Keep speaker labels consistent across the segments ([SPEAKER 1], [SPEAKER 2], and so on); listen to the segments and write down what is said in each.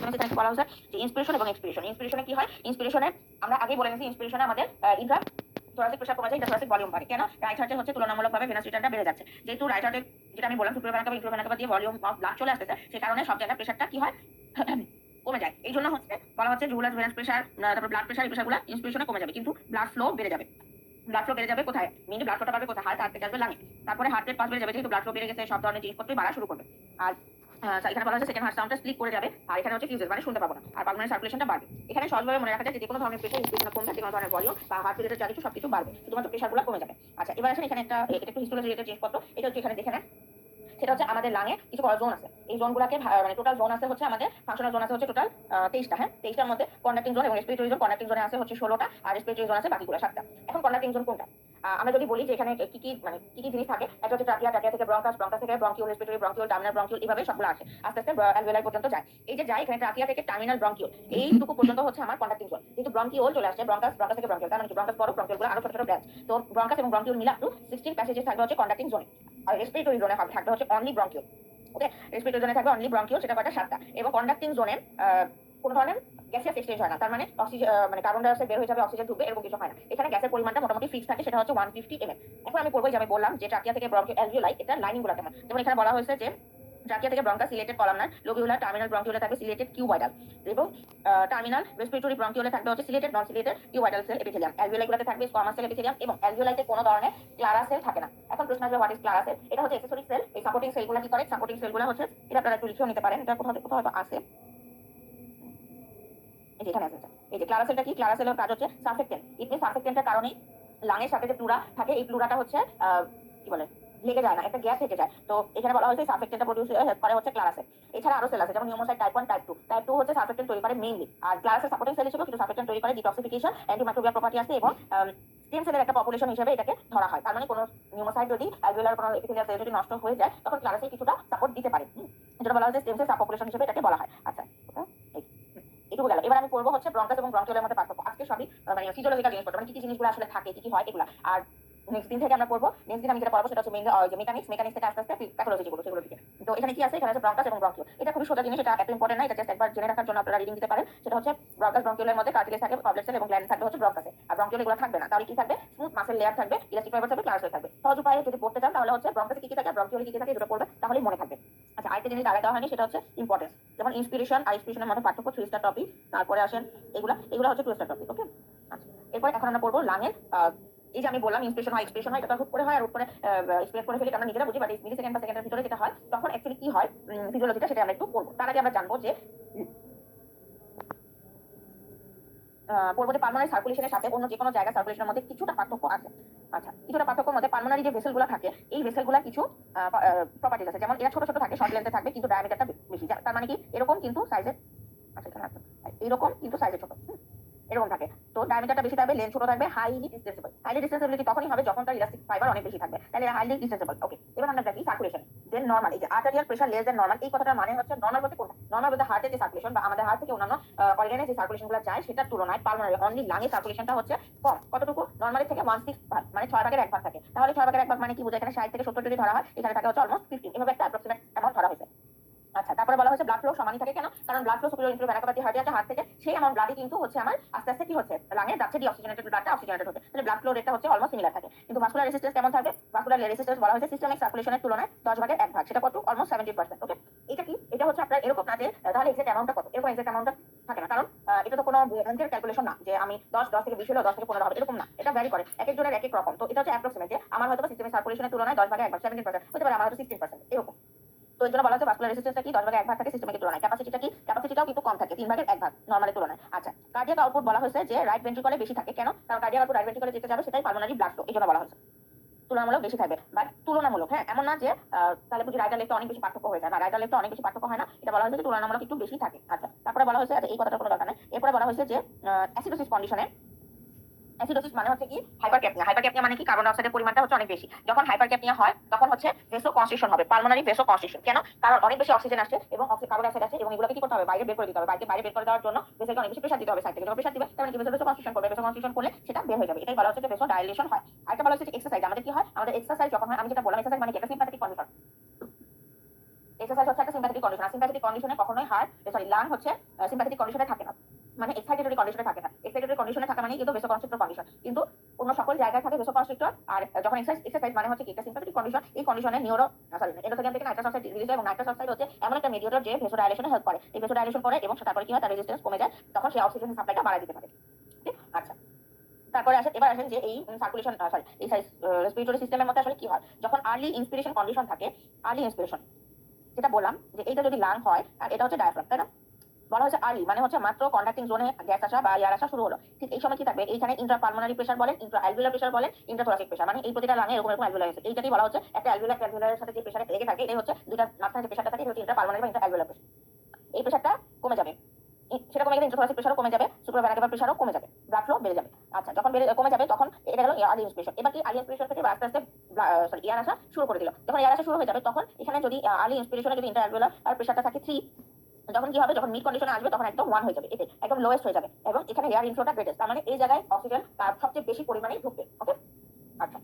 [SPEAKER 1] এখানে বলা হচ্ছে যে ইন্সপিরেশন এবং এক্সপিরেশন। ইন্সপিরেশনে কি হয়? ইন্সপিরেশনে আমরা আগেই বলে গেছি, ইন্সপিরেশনে আমাদের ইন্ট্রা থোরাসিক প্রেসার কমে যায়, ইন্ট্রাথোরাসিক ভলিউম বাড়ে। কেন? রাইট হার্টে হচ্ছে তুলনামূলকভাবে ভেনাস রিটার্নটা বেড়ে যাচ্ছে। যেহেতু রাইট হার্টে, যেটা আমি বললাম, সুপ্রিয় vena CAVA Intra vena CAVA দিয়ে ভলিউম অফ ব্লাড চলে আসতেছে, সেই কারণে সব জায়গায় প্রেসারটা কি হয়? কমে যায়। এই জন্য হচ্ছে বলা হচ্ছে জুগুলার ভেনাস প্রেসার, তারপর ব্লাড প্রেসার, এই প্রেসারগুলো ইন্সপিরেশনে কমে যাবে, কিন্তু ব্লাড ফ্লো বেড়ে যাবে। ব্লাড ফ্লো বেড়ে যাবে কোথায়? মেইনলি ব্লাড ফ্লোটা বাড়বে কোথায়? হার্ট থেকে আসবে লাঙে, তারপরে হার্টের পাস বেড়ে যাবে। যেহেতু ব্লাড ফ্লো বেড়ে গেছে, সব ধরনের জিনিসপত্রই বাড়া শুরু করবে। আর এখানে বলা হচ্ছে সেকেন্ড হার্ট সাউন্ডটা স্লিপ করে যাবে, আর এখানে হচ্ছে ফিউজেস মানে শুনতে পাবো না, আর পালমোনারি সার্কুলেশনটা বাড়বে। এখানে সহজভাবে মনে রাখা যায় যে কোনো ধরনের প্রেসার ইনক্রিজ কমবে, যে কোনো ধরনের ভলিউম বা হার্ট রিলেটেড যা কিছু সবকিছু বাড়বে, শুধুমাত্র প্রেসারগুলো কমে যাবে। আচ্ছা, এবার আসেন এখানে এটা একটু হিস্টোলজি রিলেটেড জিনিসপত্র। এটা হচ্ছে এখানে দেখে নেন, সেটা হচ্ছে আমাদের লাঙে কিছু জোন আছে। এই জোনগুলোকে মানে টোটাল জোন আছে হচ্ছে আমাদের ফাংশনাল জোন আছে হচ্ছে টোটাল 23টা। হ্যাঁ, 23টার মধ্যে কন্ডাক্টিং জোন এবং রেসপিরেটরি জোন, কন্ডাক্টিং জোনে আছে হচ্ছে 16টা, আর রেসপিরেটরি জোন আছে বাকিগুলো 7টা। এখন কন্ডাক্টিং জোন কোনটা? আমরা যদি বলি যে এখানে কি কি মানে কি জিনিস থাকে, একটা হচ্ছে ট্রাকিয়া, ট্রাকিয়া থেকে ব্রঙ্কাস, ব্রঙ্কাস থেকে bronchiole, respiratory bronchiole, terminal bronchiole, এইভাবে সবগুলো আসে আস্তে আস্তে অ্যালভিওলাই পর্যন্ত যায়। এই যে যায়, এখানে ট্রাকিয়া থেকে টার্মিনাল ব্রঙ্কিউল এইটুকু পর্যন্ত হচ্ছে আমার কন্ডাক্টিং জোন। যেহেতু ব্রঙ্কিউল চলে আসছে, ব্রঙ্কাস, ব্রঙ্কাস থেকে ব্রঙ্কিউল, তার মানে কি ব্রঙ্কাস বড়, ব্রঙ্কিউলগুলো আরো ছোট ছোট ব্রাঞ্চ। তো ব্রঙ্কাস এবং ব্রঙ্কিউল মিলে আপ টু 16 প্যাসেজেস থাকবে হচ্ছে কন্ডাক্টিং জোনে। আর রেসপিরেটরি জোনে থাকবে হচ্ছে অনলি ব্রঙ্কিউল। ওকে, রেসপিরেটরি জোনে থাকবে অনলি ব্রঙ্কিউল, সেটা কয়টা? 7টা। এবং কন্ডাক্টিং জোনে কোনো ধরনের গ্যাসিয়াস এক্সচেঞ্জ হয় না, তার মানে অক্সিজেন মানে কার্বন ডাই অক্সাইড বের হয়ে যাবে, অক্সিজেন ঢুকবে, এরকম কিছু হয় না। এখানে গ্যাসের পরিমাণটা মোটামুটি ফিক্স থাকে, সেটা হচ্ছে 150 ml। এখন আমি বলবো যে আমি বললাম যে ট্রাকিয়া থেকে ব্রঙ্কিউল অ্যালভিওলাই, এটা লাইনিং গুলো কেমন। যেমন এখানে বলা হয়েছে যে ট্রাকিয়া থেকে ব্রঙ্কাস সিলেটেড কলামনার, লোবিউলার, টার্মিনাল ব্রঙ্কিউলে থাকবে সিলেটেড কিউবয়েডাল, এবং টার্মিনাল রেসপিরেটরি ব্রঙ্কিউলে থাকবে হচ্ছে সিলেটেড নন সিলেটেড কিউবয়েডাল সেল এপিথেলিয়াম। অ্যালভিওলাইগুলোতে থাকবে স্কোয়ামাস সেল এপিথেলিয়াম, এবং অ্যালভিওলাইতে কোনো ধরনের ক্লারা সেল থাকে না। এখন প্রশ্ন আসবে হোয়াট ইজ ক্লারা সেল? এটা হচ্ছে অ্যাক্সেসরি সেল। এই সাপোর্টিং সেলগুলো কি করে? সাপোর্টিং সেলগুলো হচ্ছে, এটা আপনারা একটু লিখেও নিতে পারেন, এটা কোথাও কোথাও হয়তো আছে, এই যে এখানে আছে। এই যে ক্লারা সেলটা কি? ক্লারা সেলের কাজ হচ্ছে সারফেক্টেন্ট। ইট মিন্স সারফেক্টেন্টের কারণেই লাংয়ের সাথে যে প্লুরা থাকে, এই প্লুরাটা হচ্ছে কি বলে, লেগে যায় না, একটা গ্যাপ থেকে যায়। তো এখানে বলা হয়েছে সারফেক্টেন্টটা প্রোডিউস হেল্প করে হচ্ছে ক্লারা সেল। এছাড়া আরো সেল আছে, যেমন নিউমোসাইট টাইপ 1, টাইপ 2। টাইপ 2 হচ্ছে সারফেক্টেন্ট তৈরি করে মেইনলি, আর ক্লারা সেল সাপোর্টিং সেল হিসেবে কিছু সারফেক্টেন্ট তৈরি করে, ডিটক্সিফিকেশন, অ্যান্টিমাইক্রোবিয়াল প্রপার্টি আছে, এবং স্টেম সেলের একটা পপুলেশন হিসেবে এটাকে ধরা হয়। তার মানে কোনো নিউমোসাইট যদি অ্যালভিওলার কোনো এপিথেলিয়াল সেল যদি নষ্ট হয়ে যায়, তখন ক্লারা সেল কিছুটা সাপোর্ট দিতে পারে। যেটা বলা হচ্ছে স্টেম সেল সাবপপুলেশন হিসেবে এটাকে বলা হয়। আচ্ছা, এটুকু গেল। এবার আমি পড়বো হচ্ছে ব্রঙ্কাস এবং ব্রঙ্কিউলের মধ্যে পার্থক্য। আজকে সবই মানে ফিজিওলজিক্যাল জিনিসপত্র, মানে কি কি জিনিসগুলো আসলে থাকে, কি কি হয়, এগুলো। আর নেক্সট দিন থেকে আমরা পড়বো, নেক্সট দিন আমি যেটা পড়াবো সেটা হচ্ছে মেকানিক্স, মেকানিক্স থেকে আস্তে আস্তে প্যাথোলজি যেগুলো, সেগুলো দিকে। তো এখানে কি আছে? এখানে আছে ব্রঙ্কাস এবং ব্রঙ্কিউল। এটা খুবই সোজা জিনিস, এটা এত ইম্পর্টেন্ট না, এটা জাস্ট একবার জেনে রাখার জন্য আপনারা রিডিং দিতে পারেন। সেটা হচ্ছে ব্রঙ্কাস ব্রঙ্কিউলের মধ্যে কার্টিলেজ থাকে, গবলেট সেল এবং গ্ল্যান্ড থাকবে হচ্ছে ব্রঙ্কাসে, আর ব্রঙ্কিউল এগুলো থাকবে না। তাহলে কি থাকবে? স্মুথ মাসেল লেয়ার থাকবে, ইলাস্টিক ফাইবার থাকবে, ক্লারা সেল থাকবে। সহজ উপায়ে যদি পড়তে চান তাহলে হচ্ছে ব্রঙ্কাসে কি কি থাকে, ব্রঙ্কিউলে কি কি থাকে, দুটো পড়বে, তাহলেই মনে থাকবে। আচ্ছা, আরেকটা জিনিস আলাদা হয়নি, সেটা হচ্ছে ইম্পর্টেন্স। যেমন ইন্সপিরেশন আর এক্সপিরেশনের মধ্যে পার্থক্য, 3 স্টার টপিক। তারপরে আসেন এগুলা, এগুলো হচ্ছে 2 স্টার টপিক। ওকে, আচ্ছা, এরপর এখন আমরা পড়বো লাঙের। এই যে আমি বললাম ইন্সপিরেশন হয়, এক্সপ্রেশন হয়, এটা হুট করে হয়, আর হুট করে এক্সপ্রেস করে ফেলি, আমরা নিজেরা বুঝি, বাট মিলি সেকেন্ড বা সেকেন্ডের ভিতরে যেটা হয়, তখন অ্যাকচুয়ালি কি হয় ফিজিওলজিটা, সেটা আমরা একটু পড়বো। তার আগে আমরা জানবো যে পড়বো যে পালমোনারি সার্কুলেশনের সাথে অন্য যে কোনো জায়গা সার্কুলেশনের মধ্যে কিছুটা পার্থক্য আছে। আচ্ছা, কিছুটা পার্থক্যের মধ্যে পালমোনারি যে ভেসেলগুলো থাকে, এই ভেসেলগুলো কিছু প্রপার্টিজ আছে। যেমন এরা ছোট ছোট থাকে, শর্ট লেন্থে থাকবে, কিন্তু ডায়ামিটারটা বেশি। তার মানে কি এরকম কিন্তু সাইজে, আচ্ছা এখানে আছে, এরকম কিন্তু সাইজে ছোট, এরকম থাকে। তো ডায়ামিটারটা বেশি থাকবে, লেন্থ ছোট থাকবে, হাইলি ডিসটেন্সেবল। হাইলি ডিসটেন্সিবিলিটি তখনই হবে যখন তার ইলাস্টিক ফাইবার অনেক বেশি থাকবে, তাহলে হাইলি ডিসটেন্সেবল। ওকে, এবার আমরা দেখি সার্কুলেশন দেন নরমাল। এই যে arterial pressure less than normal, এই কথাটার মানে হচ্ছে নরমাল বলতে কোনটা? নরমাল বলতে হার্টের যে সার্কুলেশন বা আমাদের হার্ট থেকে অন্যান্য অর্গানে যে সার্কুলেশনগুলো যায়, সেটার তুলনায় পালমোনারি অনলি লাঙে সার্কুলেশনটা হচ্ছে কম। কতটুকু? নরমালের থেকে 1/6 ভাগ, মানে 6 ভাগের 1 ভাগ থাকে। তাহলে 6 ভাগের 1 ভাগ মানে কি বোঝায়? এখানে 60 থেকে 70 যদি ধরা হয়, এখানে থাকে হচ্ছে অলমোস্ট 15, এভাবে একটা অ্যাপ্রক্সিমেট অ্যামাউন্ট ধরা হয়েছে। আচ্ছা, তারপরে বলা হচ্ছে ব্লাড ফ্লো সমানই থাকে। কেন? কারণ blood flow superior inferior vena CAVA দিয়ে হার্টে আছে, হার্ট থেকে সেই অ্যামাউন্ট ব্লাডই কিন্তু হচ্ছে আমার আস্তে আস্তে কি হচ্ছে, লাঙে যাচ্ছে, ডিঅক্সিজেনেটেড ব্লাডটা অক্সিজেনেটেড হচ্ছে, তাহলে ব্লাড ফ্লো রেটটা হচ্ছে অলমোস্ট সিমিলার থাকে। কিন্তু ভাস্কুলার রেসিস্টেন্স কেমন থাকবে? ভাস্কুলার রেসিস্টেন্স বলা হয়েছে সিস্টেমিক সার্কুলেশনের তুলনায় 10 ভাগের 1 ভাগ, সেটা কত? অলমোস্ট 70%। ওকে, এটা কি? এটা হচ্ছে আপনার এরকম না যে তাহলে এক্সাক্ট অ্যামাউন্টটা কত, এরকম এক্সাক্ট অ্যামাউন্টটা থাকে না, কারণ এটা তো কোনো অঙ্কের ক্যালকুলেশন না যে আমি 10 থেকে 20 হলো, 10 থেকে 15 হবে, এরকম না। এটা ভ্যারি করে, এক একজনের এক এক রকম। তো এটা হচ্ছে অ্যাপ্রক্সিমেট যে আমার হয়তো সিস্টেমিক সার্কুলেশনের তুলনায় 10 ভাগে 1 ভাগ 70% হতে পারে, আমার হয়তো 16%, এরকম। তো এর জন্য বলা হচ্ছে ভাস্কুলার রেসিস্টেন্সটা কি 10 ভাগে 1 ভাগ থাকে সিস্টেমের তুলনায়। ক্যাপাসিটিটা কি? ক্যাপাসিটিটাও কিন্তু কম থাকে, 3 ভাগের 1 ভাগ নরমালের তুলনায়। আচ্ছা, কার্ডিয়াক আউটপুট বলা হয়েছে যে রাইট ভেন্ট্রিকলে বেশি থাকে। কেন? কারণ কার্ডিয়াক আউটপুট রাইট ভেন্ট্রিকলে যেতে যাবে, সেটাই পালমোনারি ব্লাড ফ্লো, এই জন্য বলা হয়েছে তুলনামূলক বেশি থাকবে। বাট তুলনামূলক, হ্যাঁ, এমন না যে তাহলে বুঝি রাইট আর লেফটে অনেক বেশি পার্থক্য হয়ে যায় না, রাইট আর লেফটে অনেক বেশি পার্থক্য হয় না, এটা বলা হয়েছে যে তুলনামূলক একটু বেশি থাকে। আচ্ছা, তারপরে বলা হয়েছে, আচ্ছা এই কথাটা কোনো দরকার নেই। এরপরে বলা হয়েছে যে অ্যাসিডোসিস কন্ডিশনে, অ্যাসিডোসিস মানে হচ্ছে কি হাইপারক্যাপনিয়া। হাইপারক্যাপনিয়া মানে কি? কার্বন ডাই অক্সাইডের পরিমাণটা হচ্ছে অনেক বেশি। যখন হাইপারক্যাপনিয়া হয় তখন হচ্ছে ভেসো কনস্ট্রিকশন হবে, পালমোনারি ভেসো কনস্ট্রিকশন। কেন? কারণ অনেক বেশি অক্সিজেন আসছে এবং কার্বন ডাই অক্সাইড আছে, এবং এগুলোকে কি করতে হবে? বাইরে বের করে দিতে হবে। বাইরে বের করে দেওয়ার জন্য ভেসেলকে অনেক বেশি প্রেসার দিতে হবে সাইড থেকে। যখন প্রেসার দিবে তার মানে কি ভেসো কনস্ট্রিকশন করবে, ভেসো কনস্ট্রিকশন করলে সেটা বের হয়ে যাবে। এটাই বলা হচ্ছে যে ভেসো ডাইলেশন হয়। আরেকটা বলা হচ্ছে যে এক্সারসাইজ। আমাদের কি হয়? আমাদের এক্সারসাইজ যখন হয়, আমি যেটা বললাম এক্সারসাইজ মানে কি? এটা সিম্প্যাথেটিক কন্ডিশন। এক্সারসাইজ হচ্ছে একটা সিম্প্যাথেটিক কন্ডিশন, আর সিম্প্যাথেটিক কন্ডিশনে কখনোই লাং হচ্ছে সিম্প্যাথেটিক কন্ডিশনে থাকে না, মানে এক্সাইটেটরি কন্ডিশনে থাকে না। এক্সাইটেটরি কন্ডিশনে থাকা মানে কিন্তু ভেসোকনস্ট্রিক্টর কন্ডিশন, কিন্তু অন্য সকল জায়গায় থাকে ভেসোকনস্ট্রিক্টর। আর যখন এক্সারসাইজ মানে হচ্ছে কি একটা সিম্প্যাথেটিক কন্ডিশন, এই কন্ডিশনে এন্ডোথেলিয়াম থেকে নাইট্রাস অক্সাইড রিলিজ হয়, এবং নাইট্রাস অক্সাইড হচ্ছে এমন একটা মিডিয়েটর যে ভেসোডাইলেশনে হেল্প করে। এই ভেসোডাইলেশন করে এবং তারপরে কি হয়, তার রেজিস্ট্যান্স কমে যায়, তখন সে অক্সিজেন সাপ্লাইটা বাড়ায় দিতে পারে। আচ্ছা, তারপরে এবার আসেন যে এই সার্কুলেশন এই রেসপিরেটরি সিস্টেমের মধ্যে আসলে কি হয় যখন আর্লি ইন্সপিরেশন কন্ডিশন থাকে। আর্লি ইন্সপিরেশন যেটা বললাম যে এইটা যদি লাং হয়, আর এটা হচ্ছে ডায়াফ্রাম, তাই না? বলা হচ্ছে আর্লি মানে হচ্ছে মাত্র কন্ডাক্টিং জোনে গ্যাস আসা বা এয়ার আসা শুরু হলো, ঠিক এই সময় কি থাকবে, এইখানে ইন্ট্রাপালমোনারি প্রেসার বলেন, ইন্ট্রা অ্যালভিউলার প্রেসার বলেন, ইন্ট্রাথোরাসিক প্রেসার, মানে এই প্রতিটা লাঙে এরকম এরকম অ্যালভিউলার আছে। এইটাকেই বলা হচ্ছে একটা অ্যালভিউলারের সাথে যে প্রেসার লেগে থাকে, এটাই হচ্ছে দুইটা মাঝখানে যে প্রেসারটা থাকে, এটা হচ্ছে ইন্ট্রাপালমোনারি বা ইন্ট্রাঅ্যালভিউলার প্রেসার। এই প্রেসারটা কমে যাবে, সেটা কমে গেলে ইন্ট্রাথোরাসিক প্রেসারও কমে যাবে, সুপ্রাভেনাকুলার প্রেসারও কমে যাবে, ব্লাড ফ্লো বেড়ে যাবে। আচ্ছা, যখন কমে যাবে তখন এটা গেল আর্লি ইন্সপিরেশন। এবার কি আর্লি ইন্সপিরেশন থেকে আস্তে আস্তে এয়ার আসা শুরু করে দিল। যখন এয়ার আসা শুরু হয়ে যাবে তখন এখানে যদি আর্লি ইন্সপিরেশনে যদি ইন্ট্রাঅ্যালভিউলার আর প্রেসারটা থাকে 3, যখন কি হবে, যখন মিড কন্ডিশনে আসবে তখন একদম 1 হয়ে যাবে, এতে একদম লোয়েস্ট হয়ে যাবে, এবং এখানে এয়ার ইনফ্লোটা গ্রেটেস্ট, তার মানে এই জায়গায় অক্সিজেন সবচেয়ে বেশি পরিমাণে ঢুকবে। ওকে, আচ্ছা।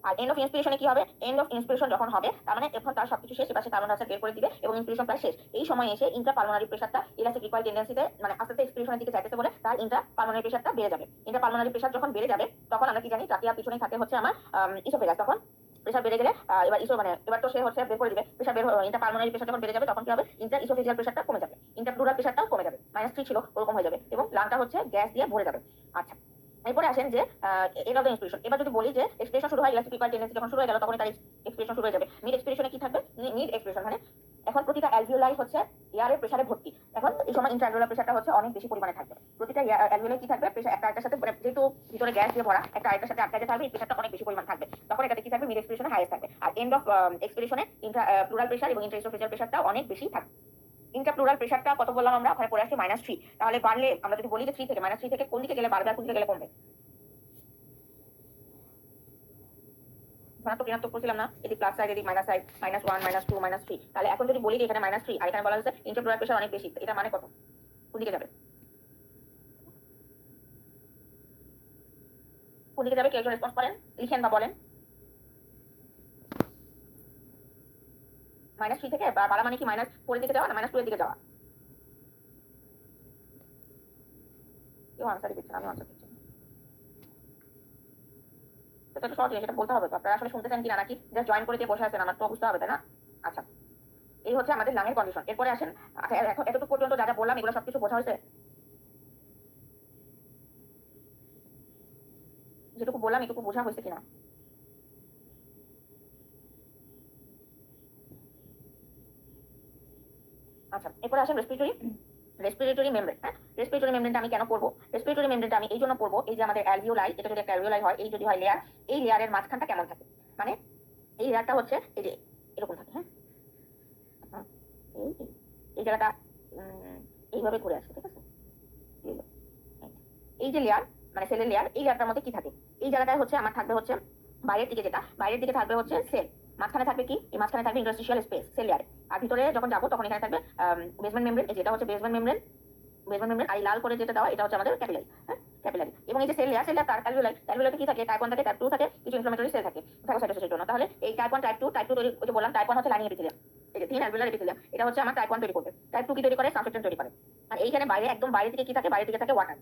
[SPEAKER 1] আর এন্ড অফ ইন্সপিরেশনে কি হবে, এন্ড অফ ইন্সপিরেশন যখন হবে তার মানে এখন তার সবকিছু শেষ, এপাশে কার্বন ডাইঅক্সাইড বের করে দিবে এবং ইন্সপিরেশন প্রায় শেষ। এই সময় এসে ইন্ট্রাপালমোনারি প্রেসারটা ইলাস্টিক রিকয়েল টেন্ডেন্সিতে মানে আস্তে আস্তে এক্সপিরেশনের দিকে যাইতেছে বলে তার ইন্ট্রাপালমোনারি প্রেসারটা বেড়ে যাবে। ইন্ট্রাপালমোনারি প্রেসার যখন বেড়ে যাবে তখন আমরা কি জানি, ট্রাকিয়ার পিছনে থাকে হচ্ছে আমার ইসোফেগাস। তখন প্রেসার বেড়ে গেলে এবার তো সে হচ্ছে বের করে দিবে, প্রেসার ইন্ট্রাপালমোনারি প্রেসার যখন বেড়ে যাবে তখন কি হবে, ইসোফেজিয়াল প্রেসারটা কমে যাবে, ইন্ট্রাপ্লুরাল প্রেসারটাও কমে যাবে, -3 ছিল ওরকম হয়ে যাবে, এবং লাংটা হচ্ছে গ্যাস দিয়ে ভরে যাবে। আচ্ছা, এরপরে আসেন যে এন্ড অফ দ্য ইন্সপিরেশন। এবার যদি বলি যে এক্সপ্রেশন শুরু হয়, ইলাস্টিক রিকয়েল টেন্ডেন্সি যখন শুরু হয়ে গেল তখন তার এক্সপ্রেশন শুরু হয়ে যাবে। মিড এক্সপ্রেশনে কি থাকবে, মিড এক্সপ্রেশন মানে এখন প্রতিটা অ্যালভিওলাই হচ্ছে এয়ারের প্রেসারে ভর্তি। এখন এই সময় ইন্ট্রাঅ্যালভিওলার প্রেসারটা হচ্ছে অনেক বেশি পরিমাণে থাকবে। প্রতিটা অ্যালভিওলাই কি থাকবে, প্রেসার একটা আরেকটার সাথে, যেহেতু ভিতরে গ্যাস দিয়ে ভরা, একটা আরেকটার সাথে আটকাতে থাকবে, এই প্রেসারটা অনেক বেশি পরিমাণ থাকবে, তখন এটাতে কি থাকবে, মিড এক্সপ্রেশনে হাইয়েস্ট থাকবে। আর এন্ড অফ এক্সপ্রেশনে ইন্ট্রাপ্লুরাল প্রেসার এবং ইন্ট্রাইসোফেজিয়াল প্রেসারটাও অনেক বেশি থাকবে। ইন্ট্রাপ্লুরাল প্রেসারটা কত বললাম আমরা, ওখানে পড়ে আসছে -3। তাহলে বাড়লে আমরা যদি বলি যে 3 থেকে -3 থেকে কোন দিকে গেলে বাড়বে আর কোন দিকে গেলে কমবে, তো ঋণাত্মক করছিলাম না, এদিক প্লাস সাইড এদিক মাইনাস সাইড, -1 -2 -3। তাহলে এখন যদি বলি যে এখানে -3 আর এখানে বলা হচ্ছে ইন্ট্রাপ্লুরাল প্রেসার অনেক বেশি, এটা মানে কত, কোন দিকে যাবে, কোন দিকে যাবে, কেউ একজন রেসপন্স করেন, লিখেন বা বলেন। -3 থেকে বাড়া মানে কি -4 এর দিকে যাওয়া না -2 এর দিকে যাওয়া? কেউ আনসারই দিচ্ছে না, আমি আনসার দিচ্ছি। এটা তো সহজ জিনিস, এটা বলতে হবে তো, আপনারা আসলে শুনতেছেন কিনা নাকি জাস্ট জয়েন করে দিয়ে বসে আছেন, আমার তো বুঝতে হবে তাই না? আচ্ছা, এই হচ্ছে আমাদের লাঙের কন্ডিশন। এরপরে আসেন, আচ্ছা এখন এতটুকু পর্যন্ত যা যা বললাম এগুলো সবকিছু বোঝা হয়েছে? যেটুকু বললাম এটুকু বোঝা হয়েছে কিনা? আচ্ছা, এরপরে আসেন রেসপিরেটরি মেমব্রেন। হ্যাঁ, রেসপিরেটরি মেমব্রেনটা আমি কেন পড়বো, রেসপিরেটরি মেমব্রেনটা আমি এই জন্য পড়বো, এই যে আমাদের অ্যালভিওলাই, এটা যদি একটা অ্যালভিওলাই হয়, এই যদি হয় লেয়ার, এই লেয়ারের মাঝখানটা কেমন থাকে, মানে এই লেয়ারটা হচ্ছে এই যে এরকম থাকে। হ্যাঁ, এই এই জায়গাটা এইভাবে ঘুরে আসে, ঠিক আছে? এই যে লেয়ার মানে সেলের লেয়ার, এই লেয়ারটার মধ্যে কি থাকে, এই জায়গাটায় হচ্ছে আমার থাকবে হচ্ছে বাইরের দিকে, যেটা বাইরের দিকে থাকবে হচ্ছে সেল, মাঝখানে থাকবে কি, এই মাঝখানে থাকবে ইন্টারস্টিশিয়াল স্পেস সেল লেয়ারে, আর ভিতরে যখন যাবো তখন এখানে থাকবে বেসমেন্ট মেমব্রেন, যেটা হচ্ছে বেসমেন্ট মেমব্রেন। আর এই লাল করে যেটা দেওয়া এটা হচ্ছে আমাদের ক্যাপিলারি। হ্যাঁ, ক্যাপিলারি। এবং এই যে সেলটা তার অ্যালভিওলাইতে কি থাকে, টাইপ 1 থাকে, টাইপ 2 থাকে, কিছু ইনফ্লামেটরি সেল থাকে ফ্যাগোসাইটোসিসের জন্য। তাহলে এই টাইপ 1 টাইপ 2 তৈরি, ওই যে বললাম টাইপ 1 হচ্ছে লাইনিং এপিথেলিয়াম, এই যে থিন অ্যালভিওলার এপিথেলিয়াম, এটা হচ্ছে আমার টাইপ 1 তৈরি করবে। টাইপ 2 কি তৈরি করে, সাবস্ট্রেটেন্ট তৈরি করে। আর এইখানে বাইরে একদম বাইরে থেকে কি থাকে, বাইরে থেকে থাকে ওয়াটার,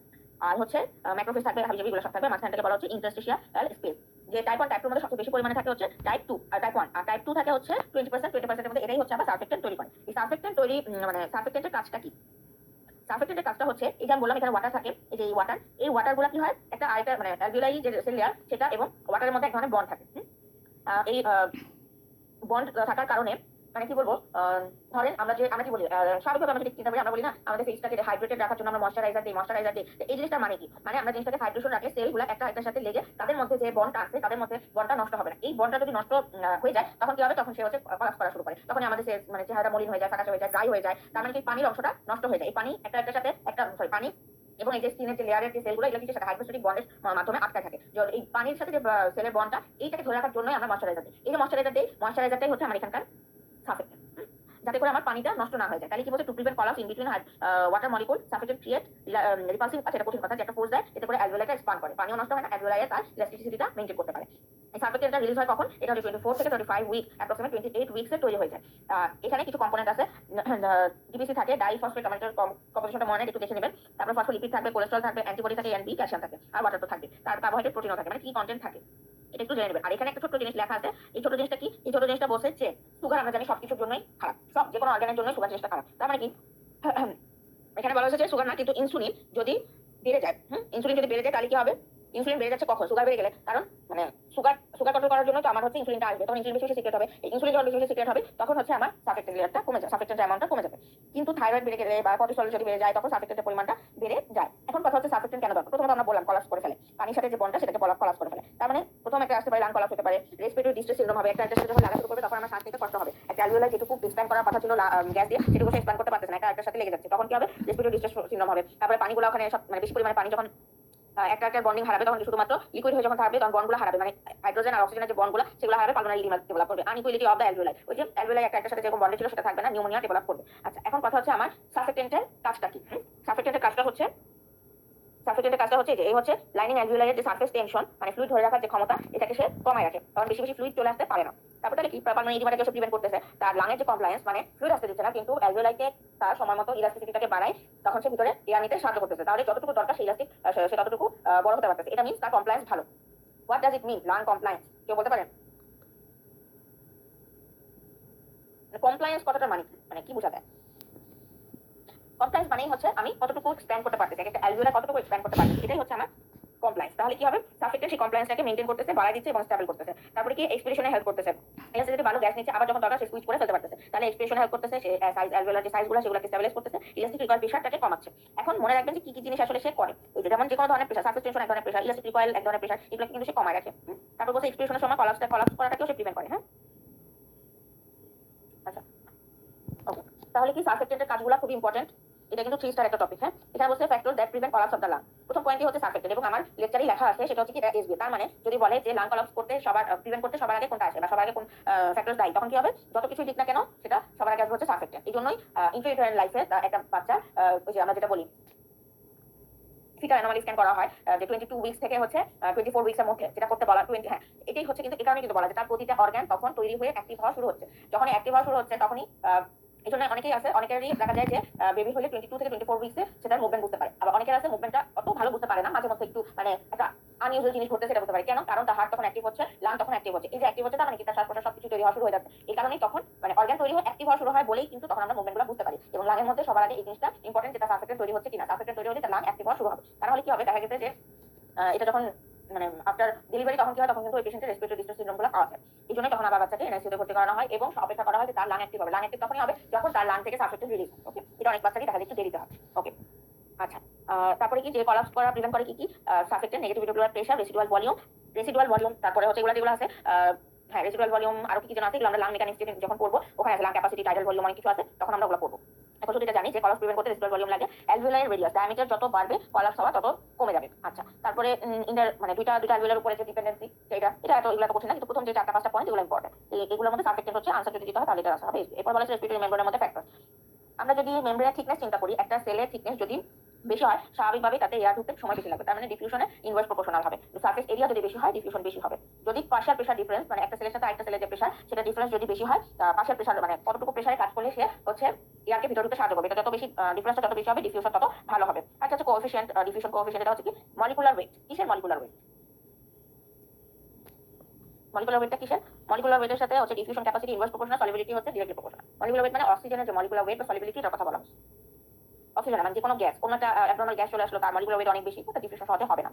[SPEAKER 1] আর হচ্ছে ম্যাক্রোফেজ থাকবে, হাবিজাবি এগুলো সব থাকবে, মাঝখানটাকে বলা হচ্ছে ইন্টারস্টিশিয়াল স্পেস। যে টাইপ 1 টাইপ 2 এর মধ্যে সবচেয়ে বেশি পরিমাণে থাকে হচ্ছে টাইপ 2 আর টাইপ 1, আর টাইপ 2 থাকে হচ্ছে 20% এর মধ্যে, এটাই হচ্ছে আবার সাবস্ট্রেটেন্ট তৈরি করে। এই সাবস্ট্রেটেন্ট তৈরি মানে সাবস্ট্রেটেন্টের কাজটা কি, সাবস্ট্রেটেন্টের কাজটা হচ্ছে এই যে আমি বললাম এখানে ওয়াটার থাকে, এই যে এই ওয়াটার গুলা কি হয়, একটা আরেকটা মানে অ্যালভিওলাই যে সেল লেয়ার সেটা এবং ওয়াটারের মধ্যে এক ধরনের বন্ড থাকে। এই বন্ড থাকার কারণে মানে কি বলবো, ধরেন আমরা কি বলি, স্বাভাবিকভাবে আমরা যদি চিন্তা করি, আমরা বলি না আমাদের ফেসটাকে হাইড্রেটেড রাখার জন্য আমরা ময়শ্চারাইজার দিই। এই জিনিসটা মানে কি, মানে আমরা জিনিসটাকে হাইড্রেশন রাখলে সেলগুলো একটা আরেকটার সাথে লেগে তাদের মধ্যে যে বন্ডটা আছে তাদের মধ্যে বন্ডটা নষ্ট হবে না। এই বন্ডটা যদি নষ্ট হয়ে যায় তখন কি হবে, তখন সে হচ্ছে কলাপস করা শুরু করে, তখন আমাদের মানে চেহারা মলিন হয়ে যায়, ফ্যাকাশে হয়ে যায়, ড্রাই হয়ে যায়। তার মানে কি পানির অংশটা নষ্ট হয়ে যায়। এই পানি একটা একটার সাথে পানি এবং এই যে স্কিনের যে লেয়ারের যে সেলগুলো, এগুলো কিছু হাইড্রোস্ট্যাটিক বন্ডের মাধ্যমে আটকে থাকে। এই পানির সাথে যে সেলের বন্ডটা, এইটাকে ধরে রাখার জন্যই আমরা ময়শ্চারাইজার দিই। এই যে ময়শ্চারাইজারটাই হচ্ছে আমার এখানকার সাবস্ট্রেট। যাতে করে আমার পানিটা নষ্ট না হয়ে যায়। তাহলে কি বলছে, to prevent collapse in between water molecule surfactant create repulsive, আচ্ছা এটা কঠিন কথা, যে একটা ফোর্স দেয় এতে করে অ্যালভিওলাইটা এক্সপান্ড করে, পানিও নষ্ট হয় না, অ্যালভিওলাই তার ইলাস্টিসিটিটা মেইনটেইন করতে পারে। এই সার্ফেক্টেন্টটা রিলিজ হয় কখন, এটা হচ্ছে 24 থেকে 25 উইক, অ্যাপ্রক্সিমেট 28 উইকসে তৈরি হয়ে যায়। এখানে কিছু কম্পোনেন্ট আছে, ডিবিসি থাকে, ডাইফসফেট অ্যামাইডের কম্পোজিশনটা মনে একটু দেখে নেবেন। তারপর ফসফোলিপিড থাকবে, কোলেস্টরল থাকবে, অ্যান্টিবডি থাকে, এনবি, ক্যালসিয়াম থাকে, আর ওয়াটার তো থাকবে, তার কার্বোহাইড্রেট, প্রোটিনও থাকে, মানে কি কন্টেন্ট থাকে এটা একটু জেনে নেবেন। আর এখানে একটা ছোট্ট জিনিস লেখা আছে, এই ছোট জিনিসটা কি, এই ছোট জিনিসটা বলছে যে সুগার আমরা জানি সবকিছুর জন্যই খারাপ, সব যে কোনো অর্গানের জন্যই সুগার জিনিসটা খারাপ। তার মানে কি এখানে বলা হয়েছে যে সুগার না, কিন্তু ইনসুলিন যদি বেড়ে যায়, ইনসুলিন যদি বেড়ে যায় তাহলে কি হবে, ইনসুলিন বেড়ে যাচ্ছে কখন, সুগার বেড়ে গেলে, কারণ মানে সুগার কন্ট্রোল করার জন্য তো আমার হচ্ছে ইনসুলিনটা আসবে, তখন ইনসুলিন বেশি বেশি সিক্রেট হবে, এই ইনসুলিন যখন বেশি বেশি সিক্রেট হবে তখন হচ্ছে আমার সার্ফেক্টেন্ট লেয়ারটা কমে যাবে, সার্ফেক্টেন্ট অ্যামাউন্টটা কমে যাবে। কিন্তু থাইরয়েড বেড়ে গেলে বা কর্টিসল যদি বেড়ে যায় তখন সার্ফেক্টেন্টের পরিমাণটা বেড়ে যায়। এখন কথা হচ্ছে সার্ফেক্টেন্ট কেন দরকার, প্রথমত আমরা বললাম কলাপস করে ফেলে, পানির সাথে যে বন্ডটা সেটাকে কলাপস করে ফেলে। তার মানে প্রথম একটা আসতে পারে লাং কলাপস হতে পারে, রেসপিরেটরি ডিস্ট্রেস সিনড্রোম হবে, একটা সাথে যখন লাগা শুরু করবে তখন আমার শ্বাস নিতে কষ্ট হবে, একটা অ্যালভিওলাই যেটুকু এক্সপ্যান্ড করার কথা ছিল গ্যাস দিয়ে সেটুকু এক্সপ্যান্ড করতে পারতেছে না, একটা সাথে লেগে যাচ্ছে, তখন কি হবে, রেসপিরেটরি ডিস্ট্রেস সিনড্রোম হবে। তারপরে পানিগুলো ওখানে সব মানে বেশি পরিমাণে পানি যখন একটা বন্ডিং হারাবে তখন শুধুমাত্র লিকুইড হয়ে যখন থাকবে তখন বন্ডগুলো হারাবে, মানে হাইড্রোজেন আর অক্সিজেনের যে বন্ডগুলো সেগুলো হারাবে, পালমোনারি ইডিমা ডেভেলপ করবে, আনইকুয়ালিটি অফ দ্য অ্যালভিওলাই, ওই যে অ্যালভিওলাই একটা সাথে যেরকম বন্ডে ছিল সেটা থাকবে না, নিউমোনিয়া ডেভেলপ করবে। আচ্ছা এখন কথা হচ্ছে আমার সার্ফেক্টেন্টের কাজটা কি, সার্ফেক্টেন্টের কাজটা হচ্ছে যে এই হচ্ছে লাইনিং অ্যালভিওলাইয়ের যে সারফেস টেনশন মানে ফ্লুইড ধরে রাখার যে ক্ষমতা এটাকে সে কমায় রাখে, কারণ বেশি বেশি ফ্লুইড চলে আসতে পারে না। তারপর তাহলে কি পালমোনারি ইডিমাটাকে সে প্রিভেন্ট করতেছে, তার লাঙের যে কমপ্লায়েন্স মানে ফ্লুইড আসতে দিচ্ছে না কিন্তু অ্যালভিওলাইকে তার সময় মতো ইলাস্টিসিটিটাকে বাড়ায়, তখন সে ভিতরে এয়ার নিতে সাহায্য করতেছে, তাহলে যতটুকু দরকার সেই ইলাস্টিক সে ততটুকু বড় হতে পারতেছে, এটা মিন্স তার কমপ্লায়েন্স ভালো। What does it mean lung compliance, কেউ বলতে পারেন? কমপ্লায়েন্স কথাটা মানে কি বোঝা যায়? কমপ্লায়েন্স মানেই হচ্ছে আমি কতটুকু এক্সপ্যান্ড করতে পারতেছি, একটা অ্যালভিওলাই কতটুকু এক্সপ্যান্ড করতে পারতেছি, এটাই হচ্ছে আমার কমপ্লায়েন্স। তাহলে কি হবে, সার্ফেক্টেন্ট সেই কমপ্লায়েন্সটাকে মেইনটেইন করতেছে, বাড়ায় দিচ্ছে এবং স্টেবল করতেছে। তারপরে কি এক্সপিরেশনে হেল্প করতেছে, ইলাস্টিসিটি ভালো, গ্যাস নিচ্ছে, আবার যখন দরকার সে সুইচ করে ফেলতে পারতেছে, তাহলে এক্সপিরেশনে হেল্প করতেছে, সে সাইজ অ্যালভিওলার যে সাইজগুলো সেগুলোকে স্টেবিলাইজ করতেছে, ইলাস্টিক রিকয়েল প্রেশারটাকে কমাচ্ছে। এখন মনে রাখবেন যে কি কি জিনিস আসলে সে করে, ওই যেমন যে কোনো ধরনের প্রেশার, সারফেস টেনশন এক ধরনের প্রেশার, ইলাস্টিক রিকয়েল এক ধরনের প্রেশার, এগুলো কিন্তু সে কমায় রাখে। তারপর বলছে এক্সপিরেশনের সময় কলাপস করাটাকেও সে প্রিভেন্ট করে। হ্যাঁ আচ্ছা ওকে, তাহলে কি সার্ফেক্টেন্টের কাজগুলো খুব ইম্পর্টেন্ট, এটা কিন্তু 3 স্টার একটা টপিক। হ্যাঁ এখানে বলছে factor that prevent collapse of the lung, প্রথম পয়েন্টই হচ্ছে সার্ফেক্টেন্ট, এবং আমার লেকচারেই লেখা আছে সেটা হচ্ছে কি এটা এসবি, তার মানে যদি বলে যে লাং কলাপস করতে প্রিভেন্ট করতে সবার আগে কোনটা আসে বা সবার আগে কোন ফ্যাক্টরস দায়ী, তখন কি হবে, যত কিছুই দিক না কেন সেটা সবার আগে আসবে হচ্ছে সার্ফেক্টেন্ট। এই জন্যই ইন্ট্রাইউটেরাইন লাইফে একটা বাচ্চা ওই যে আমরা যেটা বলি ফিটাল অ্যানোমালি স্ক্যান করা হয়, যে 22 উইকস থেকে হচ্ছে 24 উইকসের মধ্যে, যেটা করতে বলা 20, হ্যাঁ এটাই হচ্ছে কিন্তু এই কারণে কিন্তু বলা যে তার প্রতিটা অর্গান তখন তৈরি হয়ে অ্যাক্টিভ হওয়া শুরু হচ্ছে, যখন অ্যাক্টিভ হওয়া শুরু হচ্ছে তখনই এই জন্য অনেকেই আছে, অনেকেরই দেখা যায় যে বেবি হলে 22 থেকে 24 উইকসে সেটার মুভমেন্ট বুঝতে পারে, আবার অনেকের আছে মুভমেন্টটা অত ভালো বুঝতে পারে না, মাঝে মধ্যে একটু মানে একটা আনইউজুয়াল জিনিস ঘটছে সেটা বুঝতে পারে, কেন, কারণ তার হার্ট তখন অ্যাক্টিভ হচ্ছে, লাং তখন অ্যাক্টিভ হচ্ছে, এই যে অ্যাক্টিভ হচ্ছে তার মানে কি তার শ্বাসকোষ সবকিছু তৈরি হওয়া শুরু হয়ে যাচ্ছে, এই কারণেই তখন মানে অর্গান তৈরি হয়ে অ্যাক্টিভ হওয়া শুরু হয় বলেই কিন্তু তখন আমরা মুভমেন্টগুলো বুঝতে পারি। এবং লাংয়ের মধ্যে সবার আগে এই জিনিসটা ইম্পর্টেন্ট যে তার সার্ফেক্টেন্ট তৈরি হচ্ছে কিনা, সার্ফেক্টেন্ট তৈরি হলে তার লাং অ্যাক্টিভ হওয়া শুরু হবে। তাহলে কি হবে, দেখা গেছে যে এটা যখন মানে আফটার ডেলিভারি তখন কি হয়, তখন কিন্তু ওই পেশেন্টের রেসপিরেটরি ডিস্ট্রেস সিনড্রোমগুলো পাওয়া যায়, এই জন্য তখন আবার বাচ্চাকে এনআইসিইউতে ভর্তি করানো হয় এবং অপেক্ষা করা হয় যে তার লাং অ্যাক্টিভ হবে, লাং অ্যাক্টিভ তখনই হবে যখন তার লাং থেকে সার্ফেক্টেন্ট রিলিজ হয়। ওকে, এটা অনেক বাচ্চারই দেখা যায় একটু দেরিতে হয়। ওকে আচ্ছা, তারপরে কি যে কলাপস করা প্রিভেন্ট করে কি কি, surfactant, negative blood pressure, residual volume, তারপরে হচ্ছে যেগুলো আছে হ্যাঁ রেসিডুয়াল ভলিউম, আরো কি যেন আছে, এগুলো আমরা লাং মেকানিক্স যখন পড়বো ওখানে আছে লাং ক্যাপাসিটি, টাইডাল ভলিউম, অনেক কিছু আছে, তখন আমরা ওগুলো পড়বো। এখন শুধু এটা জানি যে কলাপস প্রিভেন্ট করতে রেসিডুয়াল ভলিউম লাগে, অ্যালভিওলাইয়ের রেডিয়াস ডায়ামিটার যত বাড়বে কলাপস হওয়া তত কমে যাবে। আচ্ছা তারপরে মানে দুইটা অ্যালভিওলার উপরে যে ডিপেন্ডেন্সি, এটা এগুলো তো কঠিন না, কিন্তু প্রথম যে 4-5টা পয়েন্ট এগুলো ইম্পর্টেন্ট, এগুলোর মধ্যে সার্ফেক্টেন্ট হচ্ছে আনসার যদি দিতে হয় তাহলে এটা আসা হবে। এরপর বলা হচ্ছে রেসপিরেটরি মেমব্রেনের মধ্যে ফ্যাক্টর, আমরা যদি মেমব্রেনের থিকনেস চিন্তা করি, একটা সেলের থিকনেস যদি বেশি হয় স্বাভাবিকভাবে তাতে এয়ার ঢুকতে সময় বেশি লাগবে, তার মানে ডিফিউশনে ইনভার্স প্রপোর্শনাল হবে, সারফেস এরিয়া যদি বেশি হয় ডিফিউশন বেশি হবে। যদি পার্শিয়াল প্রেসার ডিফারেন্স মানে একটা সেলের সাথে আরেকটা সেলের যে প্রেসার সেটা ডিফারেন্স যদি বেশি হয়, পার্শিয়াল প্রেসার মানে কতটুকু প্রেসারে কাজ করলে সে হচ্ছে এয়ারকে ভিতরে ঢুকতে সাহায্য করবে, এটা যত বেশি ডিফারেন্সটা যত বেশি হবে ডিফিউশন তত ভালো হবে। আচ্ছা হচ্ছে কোএফিশিয়েন্ট, ডিফিউশন কোএফিশিয়েন্ট, এটা হচ্ছে কি মলিকুলার ওয়েট, কিসের মলিকুলার ওয়েট, মলিকুলার ওয়েটটা কিসের, মলিকুলার ওয়েটের সাথে হচ্ছে diffusion capacity inverse proportional, solubility হচ্ছে ডিরেক্টলি প্রপোর্শনাল। মলিকুলার ওয়েট মানে অক্সিজেনের যে মলিকুলার ওয়েট বা সলিবিলিটি এর কথা বলা হচ্ছে, অক্সিজেন মানে যে কোনো গ্যাস, কোনো একটা অ্যাবনর্মাল গ্যাস চলে আসলো তার মলিকুলার ওয়েট অনেক বেশি, তার ডিফিউশন সহজে হবে না।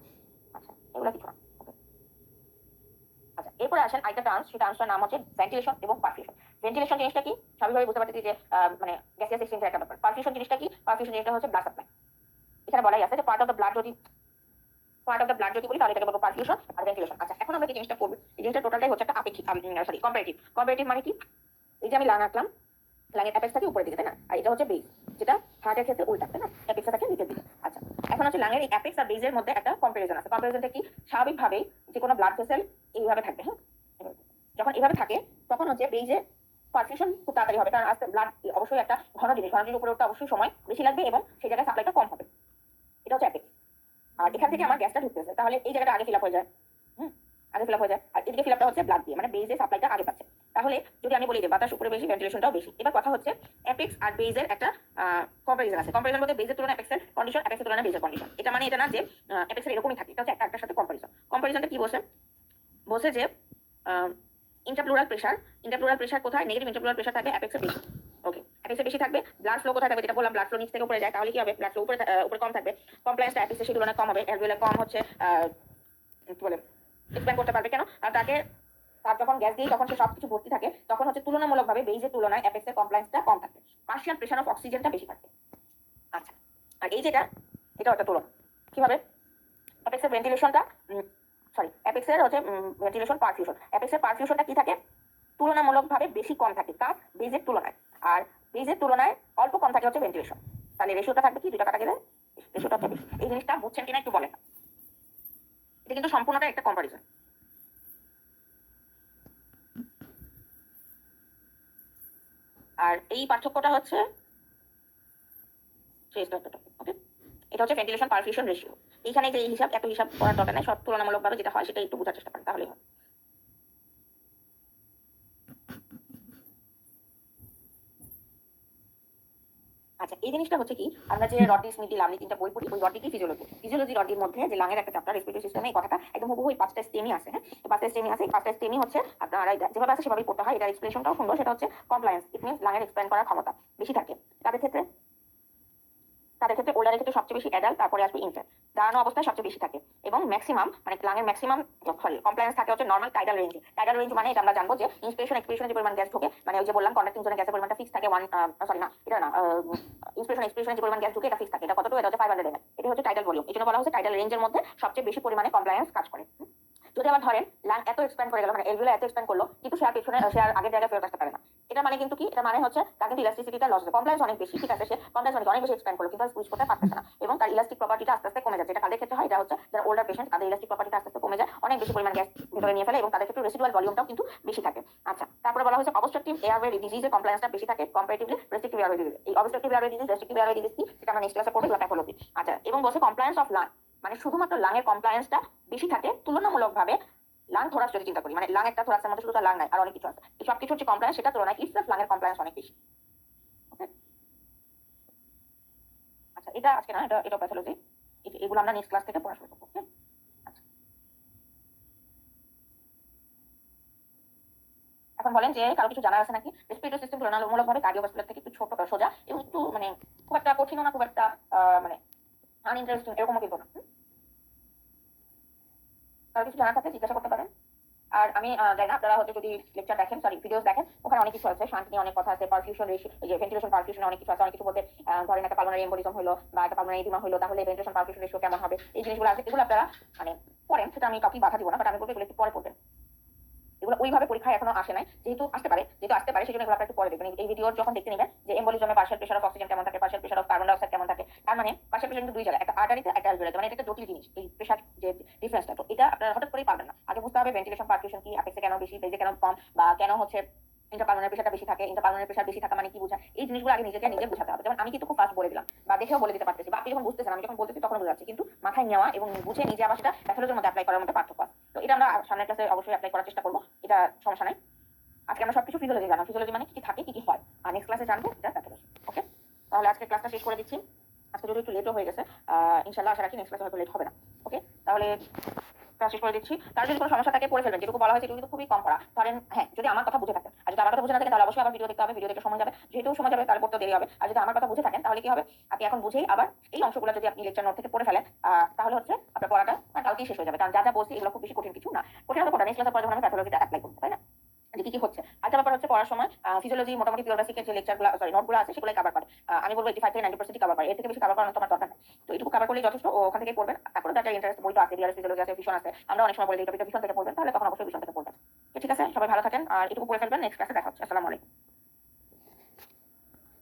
[SPEAKER 1] আচ্ছা এগুলো কিছু না। আচ্ছা এরপরে আসেন আরেকটা টার্মস, সেই টার্মসটার নাম হচ্ছে ভেন্টিলেশন এবং পারফিউশন। ভেন্টিলেশন জিনিসটা কি, স্বাভাবিকভাবে বুঝতে পারতেছি যে মানে গ্যাসিয়াস এক্সচেঞ্জের একটা ব্যাপার। পারফিউশন জিনিসটা কি, পারফিউশন জিনিসটা হচ্ছে ব্লাড সাপ্লাই, এখানে বলাই আছে যে পার্ট অফ দ্য ব্লাড যদি বলি তাহলে এটাকে বলবো পারফিউশন আর ভেন্টিলেশন। আচ্ছা এখন আমরা যে জিনিসটা করব, এই জিনিসটা টোটালটাই হচ্ছে একটা আপেক্ষিক কম্পারেটিভ মানে কি, এই যে আমি লাং আঁকলাম, লাঙের অ্যাপেক্স থাকে উপরের দিকে তাই না, আর এটা হচ্ছে বেস, যেটা হার্টের ক্ষেত্রে উল্টা তাই না, অ্যাপেক্সটা থাকে নিচের দিকে। আচ্ছা এখন হচ্ছে লাঙের এই অ্যাপেক্স আর বেসের মধ্যে একটা কম্পারিজন আছে, কম্পারিজনটা কি, স্বাভাবিকভাবেই যে কোনো ব্লাড ভেসেল এইভাবে থাকবে, হ্যাঁ যখন এইভাবে থাকে তখন হচ্ছে বেজে পারফিউশন খুব তাড়াতাড়ি হবে, কারণ আস্তে ব্লাড অবশ্যই একটা ঘন জিনিস, ঘন জিনিস উপরে উঠতে অবশ্যই সময় বেশি লাগবে এবং সেই জায়গায় সাপ্লাইটা কম হবে। এটা হচ্ছে অ্যাপেক্স। আর এখান থেকে আমার গ্যাসটা ঢুকতেছে, তাহলে এই জায়গাটা আগে ফিল আপ হয়ে যায়। হুম, আগে ফিল আপ হয়ে যায়, আর এদিকে ফিল আপটা হচ্ছে ব্লাড দিয়ে, মানে বেজে সাপ্লাইটা আগে পাচ্ছে। তাহলে যদি আমি বলি যে বাতাস উপরে বেশি, ভেন্টিলেশনটাও বেশি। এবার কথা হচ্ছে অ্যাপেক্স আর বেজের একটা কম্পারিজন আছে। কম্পারিজন বলতে বেজের তুলনায় অ্যাপেক্সের কন্ডিশন, অ্যাপেক্সের তুলনায় বেজের কন্ডিশন। এটা মানে এটা না যে অ্যাপেক্সের এরকমই থাকে, এটা হচ্ছে একটার সাথে কম্পারিজন। কম্পারিজনটা কি বলছে? বলছে যে ইন্টারপ্লুরাল প্রেশার, ইন্টারপ্লুরাল প্রেশার কোথায়? নেগেটিভ ইন্টারপ্লুরাল প্রেশার থাকবে অ্যাপেক্সে বেশি। ওকে, অ্যাপেক্সে বেশি থাকবে। ব্লাড ফ্লো কোথায় থাকবে? যেটা বললাম, ব্লাড ফ্লো নিচ থেকে উপরে যায়, তাহলে কি হবে? ব্লাড ফ্লো উপরে উপরে কম থাকবে। কমপ্লায়েন্সটা অ্যাপেক্সের সেই তুলনায় কম হবে। অ্যালভিওলে কম হচ্ছে কি বলে এক্সপ্যান্ড করতে পারবে। কেন? আর তার যখন গ্যাস দিয়ে তখন সে সবকিছু ভর্তি থাকে, তখন হচ্ছে তুলনামূলকভাবে বেইজের তুলনায় অ্যাপেক্সের কমপ্লায়েন্সটা কম থাকে, পার্শিয়াল প্রেশার অফ অক্সিজেনটা বেশি থাকে। আচ্ছা, আর এই যেটা, এটা একটা তুলনা কিভাবে? অ্যাপেক্সের ভেন্টিলেশনটা অ্যাপেক্সের হচ্ছে ভেন্টিলেশন পারফিউশন। অ্যাপেক্সের পারফিউশনটা কি থাকে? তুলনামূলকভাবে বেশি কম থাকে কার? বেজের তুলনায়। আর বেজের তুলনায় অল্প কম থাকে হচ্ছে ভেন্টিলেশন। তাহলে রেশিওটা থাকবে কি? দুইটা কাটা গেলে রেশিওটা হচ্ছে বেশি। এই জিনিসটা বুঝছেন কিনা একটু বলেন। এটা কিন্তু সম্পূর্ণটা একটা কম্পারিজন। আর এই পার্থক্যটা হচ্ছে ওকে, এটা হচ্ছে ভেন্টিলেশন পারফিউশন রেশিও। এইখানে যে হিসাব, এত হিসাব করার দরকার নাই, সব তুলনামূলকভাবে যেটা হয় সেটা একটু বোঝার চেষ্টা করেন, তাহলেই হয়। আচ্ছা, এই জিনিসটা হচ্ছে কি, আমরা যে রডি স্মিথ দিলাম, আমি 3টা বই পড়ি, ওই রডি কি ফিজিওলজি, ফিজিওলজি রডির মধ্যে যে লাঙের একটা চ্যাপ্টার রেসপিরেটরি সিস্টেমে, এই কথাটা একদম হুবহু ওই 5টা স্টেমই আছে। হ্যাঁ, এই 5টা স্টেমই আছে। এই 5টা স্টেমই হচ্ছে আপনারা যেভাবে আছে সেভাবেই পড়তে হয়। এটার এক্সপ্রেশনটাও সুন্দর, সেটা হচ্ছে কমপ্লায়েন্স। ইট মিন্স লাঙের এক্সপ্যান্ড করার ক্ষমতা বেশি থাকে তাদের ক্ষেত্রে। ওল্ডারের ক্ষেত্রে সবচেয়ে বেশি অ্যাডাল্ট, তারপরে আসবে ইনফ্যান্ট। দাঁড়ানো অবস্থায় সবচেয়ে বেশি থাকে এবং ম্যাক্সিমাম, মানে লাঙের ম্যাক্সিমাম কমপ্লায়েন্স থাকে হচ্ছে নর্মাল টাইডাল রেঞ্জে। টাইডাল রেঞ্জ মানে এটা আমরা জানবো যে ইন্সপিরেশন এক্সপিরেশনে যে পরিমাণ গ্যাস ঢোকে, মানে ওই যে বললাম কন্ডাক্টিং জোনে গ্যাসের পরিমাণটা ফিক্স থাকে, এটা না, ইন্সপিরেশন এক্সপিরেশনে যে পরিমাণ গ্যাস ঢোকে এটা ফিক্স থাকে। এটা কতটুকু? এটা হচ্ছে 500 ml। এটা হচ্ছে টাইডাল ভলিউম। এই জন্য বলা হচ্ছে টাইডাল রেঞ্জের মধ্যে সবচেয়ে বেশি পরিমাণে কমপ্লায়েন্স কাজ করে। যদি আবার ধরেন লাং এত এক্সপ্যান্ড করে গেল, মানে এলভিওলা এত এক্সপ্যান্ড করলো, কিন্তু সে আর আগের জায়গায় ফেরত আসতে পারে না। এটা মানে কিন্তু কি? এটা মানে হচ্ছে তার কিন্তু ইলাস্টিসিটিটা লস হচ্ছে। কমপ্লায়েন্স অনেক বেশি, ঠিক আছে, সে কমপ্লায়েন্স অনেক বেশি এক্সপ্যান্ড করলো, কিন্তু সুইচ করতে পারতেছে না এবং তার ইলাস্টিক প্রপার্টিটা আস্তে আস্তে কমে যাচ্ছে। এটা কাদের ক্ষেত্রে হয়? এটা হচ্ছে যারা ওল্ডার পেশেন্ট, তাদের ইলাস্টিক প্রপার্টিটা আস্তে আস্তে কমে যায়, অনেক বেশি পরিমাণ গ্যাস ভেতরে নিয়ে ফেলে এবং তাদের ক্ষেত্রে রেসিডুয়াল ভলিউমটাও কিন্তু বেশি থাকে। আচ্ছা, তারপরে বলা হচ্ছে অবস্ট্রাকটিভ এয়ারওয়ে ডিজিজের কমপ্লায়েন্সটা বেশি থাকে কম্পারেটিভলি রেস্ট্রিকটিভ এয়ারওয়ে ডিজিজ। এই obstructive airway disease, restrictive airway disease কি, সেটা আমরা নেক্সট ক্লাসে পড়বো, এগুলো প্যাথোলজি। আচ্ছা, এবং বলছে কমপ্লায়েন্স অফ লাং, মানে শুধুমাত্র লাঙের কমপ্লায়েন্সটা বেশি থাকে তুলনামূলকভাবে। লাং থোরাক্স যদি চিন্তা করি, মানে লাং একটা, থোরাক্সের মধ্যে শুধু তার লাং নাই, আর অনেক কিছু আছে, এই সব কিছু হচ্ছে কমপ্লায়েন্স, সেটা তুলনায় ইটসেলফ লাঙের কমপ্লায়েন্স অনেক বেশি। ওকে, আচ্ছা, এটা আজকে না, এটা প্যাথোলজি। এগুলো আমরা নেক্সট ক্লাস থেকে পড়া শুরু করবো। ওকে, আচ্ছা, এখন বলেন যে কারো কিছু জানার আছে নাকি? রেসপিরেটরি সিস্টেম তুলনামূলকভাবে কার্ডিওভাস্কুলার থেকে একটু ছোট, সোজা এবং একটু মানে খুব একটা কঠিনও না, খুব একটা মানে আনইন্টারেস্টিং এরকমও কিন্তু না। কারো কিছু জানার থাকলে জিজ্ঞাসা করতে পারেন। আর আমি জানি না আপনারা হয়তো যদি লেকচার দেখেন, সরি ভিডিওস দেখেন, ওখানে অনেক কিছু আছে, শান্তি নিয়ে অনেক কথা আছে, পারফিউশন রেশিও, এই যে ভেন্টিলেশন পারফিউশনে অনেক কিছু আছে। অনেক কিছু বলতে ধরেন একটা পালমোনারি এম্বোলিজম হলো বা একটা পালমোনারি এডিমা হলো, তাহলে ভেন্টিলেশন পারফিউশন রেশিও কেমন হবে, এই জিনিসগুলো আছে। এগুলো আপনারা মানে পড়েন, সেটা আমি কাউকে বাধা দিব না, বাট আমি বলবো এগুলো একটু পরে পড়বেন। এগুলো ওইভাবে পরীক্ষায় এখনো আসে নাই, যেহেতু আসতে পারে সেজন্য এগুলো আপনারা একটু পরে দেখবেন। এই ভিডিওর যখন দেখতে নেবেন যে এম্বোলিজমে পার্শিয়াল প্রেশার অফ অক্সিজেন কেমন থাকে, partial pressure of carbon dioxide কেমন থাকে, তার মানে পার্শিয়াল প্রেশার কিন্তু দুই জায়গায়, একটা আর্টারিতে, একটা অ্যালভিওলাতে, মানে এটা একটা জটিল জিনিস, এই প্রেশার যে ডিফারেন্সটা। তো এটা আপনারা হঠাৎ করেই পারবেন না, আগে বুঝতে হবে ভেন্টিলেশন পারফিউশন কি, অ্যাপেক্সে কেন বেশি, বেজে কেন কম, বা কেন হচ্ছে ইন্টারপালমোনারি প্রেশারটা বেশি থাকে, ইন্টারপালমোনারি প্রেশার বেশি থাকা মানে কি বোঝায়, এই জিনিসগুলো আগে নিজে বুঝাতে হবে। যেমন আমি কিন্তু খুব ফাস্ট বলে দিলাম বা দেখেও বলে দিতে পারতেছি, বা আপনি যখন বুঝতেছেন, আমি যখন বলতেছি তখন বোঝাচ্ছি, কিন্তু মাথায় নেওয়া এবং বুঝে নিজে আবার সেটা প্যাথোলজির মধ্যে অ্যাপ্লাই করার মধ্যে পার্থক্য আছে। তো এটা আমরা সামনের ক্লাসে অবশ্যই অ্যাপ্লাই করার চেষ্টা করবো, এটা সমস্যা নাই। আজকে আমরা সবকিছু ফিজিওলজি জানলাম, ফিজিওলজি মানে কি কি থাকে, কি কি হয়, আর নেক্সট ক্লাসে জানবো এটা প্যাথোলজি। ওকে, তাহলে আজকে ক্লাসটা শেষ করে দিচ্ছি। আজকে যদি একটু লেটও হয়ে গেছে, ইনশাআল্লাহ আশা রাখি নেক্সট ক্লাসে হয়তো লেট হবে না। ওকে, তাহলে ক্লাস শেষ করে দিচ্ছি। তার যদি কোনো সমস্যা থাকে পড়ে ফেলবেন, যেটুকু বলা হয়েছে এটুকু কিন্তু খুবই কম করা। ধরেন হ্যাঁ, যদি আমার কথা বুঝে থাকেন, আর যদি আমার কথা বুঝে না থাকেন তাহলে অবশ্যই আবার ভিডিও দেখতে হবে, ভিডিও দেখে সময় যাবে, যেহেতু সময় যাবে তাহলে পড়তে দেরি হবে। আর যদি আমার কথা বুঝে থাকেন তাহলে কি হবে, আপনি এখন বুঝেই আবার এই অংশগুলো যদি আপনি লেকচার নোট থেকে পড়ে ফেলেন, তাহলে হচ্ছে আপনার পড়াটা কালকেই শেষ হয়ে যাবে, কারণ যা যা বলছি এগুলো খুব বেশি কঠিন কিছু না। কঠিন হবে কোনটা? নেক্সট ক্লাসের পরে যখন আমি প্যাথোলজিটা অ্যাপ্লাই করবো, তাই না, যে কি কি হচ্ছে। আরেকটা ব্যাপার হচ্ছে পড়ার সময় ফিজিওলজি মোটামুটি পিওর বেসিকের যে লেকচারগুলো, সরি নোটগুলো আছে, সেগুলোই কভার করে। আমি বলবো 85 থেকে 90% কভার করে, এর থেকে বেশি কভার করার তোমার দরকার নেই। তো এটুকু কভার করলেই যথেষ্ট, ওখান থেকে পড়বেন। তারপরে যাদের ইন্টারেস্ট, বই তো আছে, বিআরএস ফিজিওলজি আছে, ভিশন আছে, আমরা অনেক সময় বলি এই টপিকটা ভিশন থেকে পড়বেন, তাহলে তখন অবশ্যই ভিশন থেকে পড়বেন। তো ঠিক আছে, সবাই ভালো থাকেন, আর এটুকু পড়ে ফেলবেন। নেক্সট ক্লাসে দেখা হচ্ছে। আসসালামু আলাইকুম।